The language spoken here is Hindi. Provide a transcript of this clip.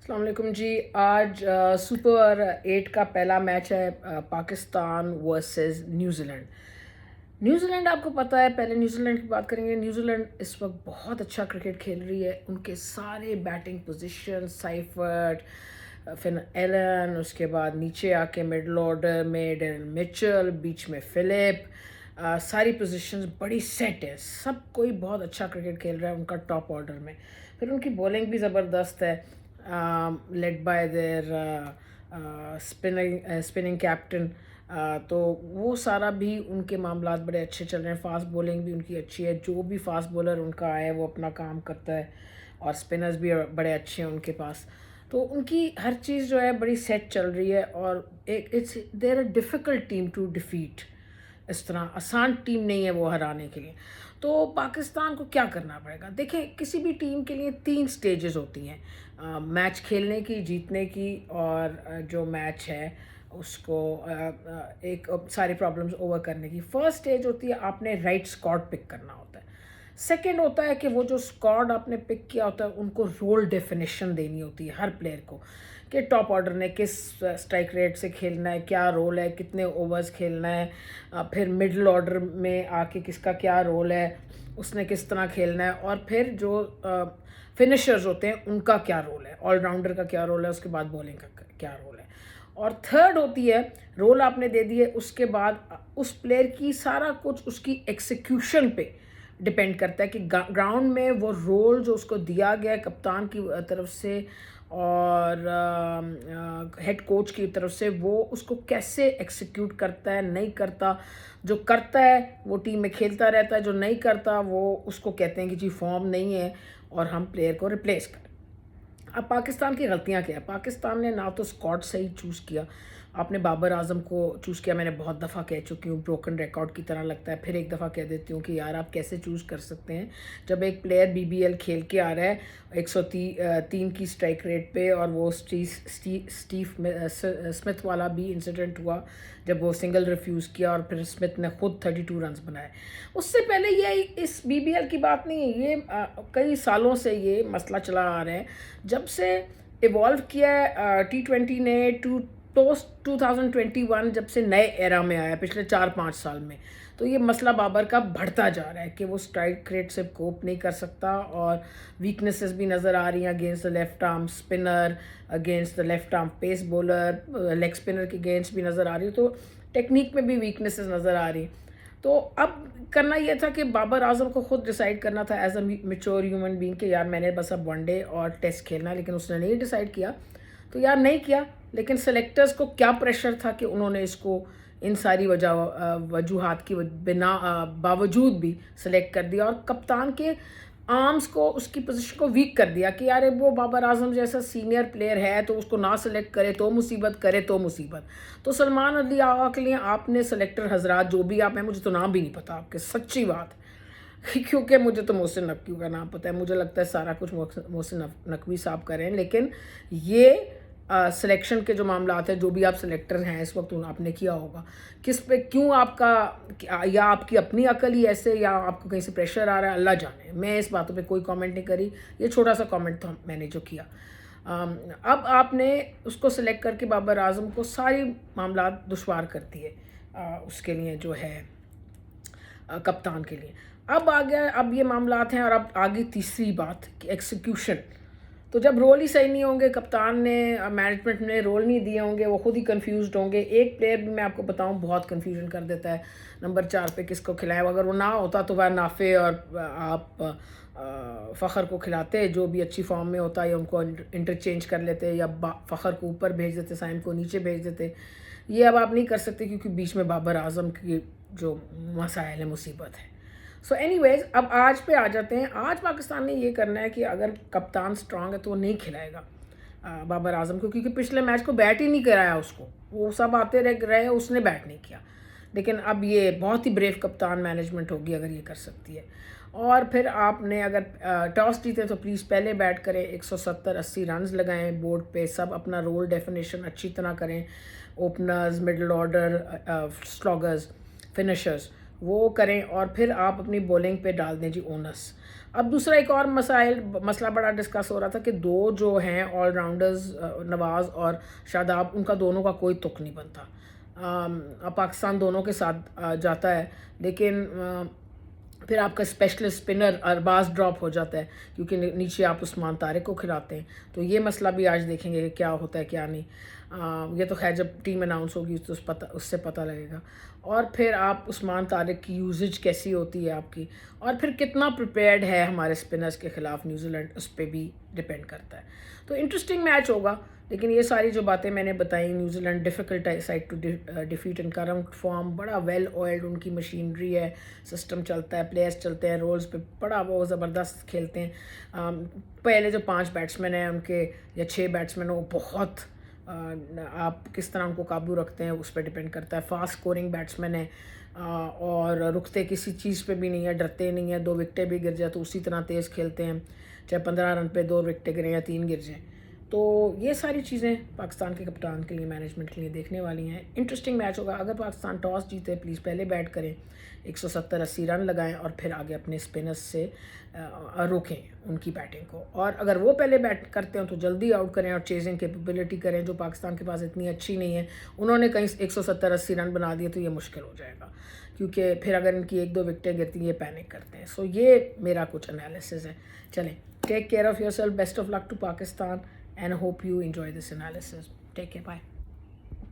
अस्सलाम वालेकुम जी। आज सुपर 8 का पहला मैच है, पाकिस्तान वर्सेस न्यूजीलैंड। न्यूजीलैंड आपको पता है, पहले न्यूजीलैंड की बात करेंगे। न्यूजीलैंड इस वक्त बहुत अच्छा क्रिकेट खेल रही है। उनके सारे बैटिंग पोजीशन, साइफर्ट, फिर एलन, उसके बाद नीचे आके मिडल ऑर्डर में डेरन मिचेल, बीच में फिलिप, सारी पोजीशंस बड़ी सेट है। सब कोई बहुत अच्छा क्रिकेट खेल रहा है उनका टॉप ऑर्डर में। फिर उनकी बॉलिंग भी ज़बरदस्त है, led by there spinning captain. तो वो सारा भी उनके मामलात बड़े अच्छे चल रहे हैं। फास्ट बॉलिंग भी उनकी अच्छी है, जो भी फास्ट बॉलर उनका आए वो अपना काम करता है, और स्पिनर्स भी बड़े अच्छे हैं उनके पास। तो उनकी हर चीज़ जो है बड़ी सेट चल रही है, और एक it's there a difficult team to defeat. इस तरह आसान टीम नहीं है वो हराने के लिए। तो पाकिस्तान को क्या करना पड़ेगा? देखें, किसी भी टीम के लिए 3 स्टेजेस होती हैं, मैच खेलने की, जीतने की, और जो मैच है उसको एक सारी प्रॉब्लम्स ओवर करने की। फर्स्ट स्टेज होती है आपने राइट स्क्वाड पिक करना होता है। सेकंड होता है कि वो जो स्क्वाड आपने पिक किया होता है उनको रोल डेफिनेशन देनी होती है हर प्लेयर को, कि टॉप ऑर्डर ने किस स्ट्राइक रेट से खेलना है, क्या रोल है, कितने ओवर्स खेलना है, फिर मिडल ऑर्डर में आके किसका क्या रोल है, उसने किस तरह खेलना है, और फिर जो फिनिशर्स होते हैं उनका क्या रोल है, ऑलराउंडर का क्या रोल है, उसके बाद बॉलिंग का क्या रोल है। और थर्ड होती है, रोल आपने दे दिए, उसके बाद उस प्लेयर की सारा कुछ उसकी एक्सिक्यूशन पे डिपेंड करता है कि ग्राउंड में वो रोल जो उसको दिया गया है कप्तान की तरफ से और हेड कोच की तरफ से, वो उसको कैसे एक्सिक्यूट करता है, नहीं करता। जो करता है वो टीम में खेलता रहता है, जो नहीं करता वो उसको कहते हैं कि जी फॉर्म नहीं है और हम प्लेयर को रिप्लेस करें। अब पाकिस्तान की गलतियां क्या है? पाकिस्तान ने ना तो स्क्वाड सही चूज़ किया। आपने बाबर आजम को चूज़ किया, मैंने बहुत दफ़ा कह चुकी हूँ, ब्रोकन रिकॉर्ड की तरह लगता है। फिर एक दफ़ा कह देती हूँ कि यार आप कैसे चूज़ कर सकते हैं जब एक प्लेयर बीबीएल खेल के आ रहा है 103 की स्ट्राइक रेट पे, और वो स्टीव स्मिथ वाला भी इंसिडेंट हुआ जब वो सिंगल रिफ्यूज़ किया और फिर स्मिथ ने खुद 32 रन्स बनाए। उससे पहले ये इस बीबीएल की बात नहीं है, ये कई सालों से ये मसला चला आ रहा है। जब से इवॉल्व किया है T20 ने, 2021 जब से नए एरा में आया पिछले 4-5 साल में, तो ये मसला बाबर का बढ़ता जा रहा है कि वो स्ट्राइक रेट से कोप नहीं कर सकता, और वीकनेसेस भी नज़र आ रही हैं against the left arm spinner, against the left arm pace bowler, leg spinner के अगेंस्ट भी नज़र आ रही है। तो टेक्निक में भी वीकनेसेस नज़र आ रही। तो अब करना ये था कि बाबर आजम को खुद डिसाइड करना था as a mature human being कि यार मैंने बस अब वनडे और टेस्ट खेलना है, लेकिन उसने नहीं डिसाइड किया। तो यार नहीं किया, लेकिन सेलेक्टर्स को क्या प्रेशर था कि उन्होंने इसको इन सारी वजूहात की बिना बावजूद भी सेलेक्ट कर दिया, और कप्तान के आर्म्स को, उसकी पोजीशन को वीक कर दिया कि यार वो बाबर आजम जैसा सीनियर प्लेयर है तो उसको ना सेलेक्ट करे तो मुसीबत, करे तो मुसीबत। तो सलमान अली आगा के लिए आपने सेलेक्टर हजरात जो भी आप हैं, मुझे तो नाम भी नहीं पता आपके, सच्ची बात क्योंकि मुझे तो मोहसिन नकवी का नाम पता है, मुझे लगता है सारा कुछ मोहसिन नकवी साहब कर रहे हैं। लेकिन ये सिलेक्शन के जो मामलात हैं, जो भी आप सिलेक्टर हैं इस वक्त, आपने किया होगा किस पे, क्यों आपका, या आपकी अपनी अकल ही ऐसे, या आपको कहीं से प्रेशर आ रहा है, अल्लाह जाने। मैं इस बातों पे कोई कमेंट नहीं करी, ये छोटा सा कमेंट था मैंने जो किया। अब आपने उसको सिलेक्ट करके बाबर आजम को सारी मामलात दुश्वार कर दिए उसके लिए जो है कप्तान के लिए। अब आ गया, अब ये मामलात हैं, और अब आगे तीसरी बात कि एक्सिक्यूशन। तो जब रोल ही सही नहीं होंगे, कप्तान ने, मैनेजमेंट ने रोल नहीं दिए होंगे, वो खुद ही कंफ्यूज्ड होंगे। एक प्लेयर भी मैं आपको बताऊं बहुत कंफ्यूजन कर देता है, नंबर 4 पे किसको खिलाएं। अगर वो ना होता तो वह नाफे और आप फ़खर को खिलाते, जो भी अच्छी फॉर्म में होता, या उनको इंटरचेंज कर लेते, या फ़खर को ऊपर भेज देते, साइम को नीचे भेज देते। ये अब आप नहीं कर सकते क्योंकि बीच में बाबर आजम की जो मसाइल है, मुसीबत है। सो एनीवेज, अब आज पे आ जाते हैं। आज पाकिस्तान ने ये करना है कि अगर कप्तान स्ट्रांग है तो वो नहीं खिलाएगा बाबर आजम को, क्योंकि पिछले मैच को बैट ही नहीं कराया उसको, वो सब आते रहे, उसने बैट नहीं किया। लेकिन अब ये बहुत ही ब्रेव कप्तान मैनेजमेंट होगी अगर ये कर सकती है। और फिर आपने अगर टॉस जीते तो प्लीज़ पहले बैट करें, 170-80 रन्स लगाएं बोर्ड पे, सब अपना रोल डेफिनेशन अच्छी तरह करें, ओपनर्स, मिडल ऑर्डर, स्लॉगर्स, फिनिशर्स, वो करें और फिर आप अपनी बॉलिंग पे डाल दें जी ओनस। अब दूसरा एक और मसला बड़ा डिस्कस हो रहा था कि दो जो हैं ऑलराउंडर्स नवाज़ और शादाब, उनका दोनों का कोई तुक नहीं बनता। पाकिस्तान दोनों के साथ जाता है, लेकिन फिर आपका स्पेशलिस्ट स्पिनर अरबाज ड्रॉप हो जाता है क्योंकि नीचे आप उस्मान तारिक को खिलाते हैं। तो ये मसला भी आज देखेंगे कि क्या होता है क्या नहीं। ये तो खैर जब टीम अनाउंस होगी तो उससे पता लगेगा। और फिर आप उस्मान तारिक की यूजेज कैसी होती है आपकी, और फिर कितना प्रिपेयर्ड है हमारे स्पिनर्स के ख़िलाफ़ न्यूजीलैंड, उस पर भी डिपेंड करता है। तो इंटरेस्टिंग मैच होगा। लेकिन ये सारी जो बातें मैंने बताई, New Zealand difficult side to defeat in current form, बड़ा वेल ऑयल्ड उनकी मशीनरी है, सिस्टम चलता है, प्लेयर्स चलते हैं, रोल्स पे बड़ा वो ज़बरदस्त खेलते हैं। पहले जो 5 बैट्समैन हैं उनके या 6 बैट्समैन, वो बहुत आप किस तरह उनको काबू रखते हैं उस पर डिपेंड करता है। फास्ट स्कोरिंग बैट्समैन है और रुकते किसी चीज़ पे भी नहीं है, डरते नहीं है। 2 विकेटें भी गिर जाए तो उसी तरह तेज़ खेलते हैं, चाहे 15 रन पे 2 विकेटें गिरें या 3 गिर जाएँ। तो ये सारी चीज़ें पाकिस्तान के कप्तान के लिए, मैनेजमेंट के लिए देखने वाली हैं। इंटरेस्टिंग मैच होगा। अगर पाकिस्तान टॉस जीते, प्लीज़ पहले बैट करें, 170-80 रन लगाएं और फिर आगे अपने स्पिनर्स से रोकें उनकी बैटिंग को। और अगर वो पहले बैट करते हो तो जल्दी आउट करें और चेजिंग कैपेबिलिटी करें, जो पाकिस्तान के पास इतनी अच्छी नहीं है। उन्होंने कहीं 170-80 रन बना दिए तो ये मुश्किल हो जाएगा, क्योंकि फिर अगर इनकी 1-2 विकेटें गिरती हैं ये पैनिक करते हैं। सो ये मेरा कुछ एनालिसिस है। चलें, take care of yourself, best of luck to Pakistan, and I hope you enjoy this analysis. Take care, bye.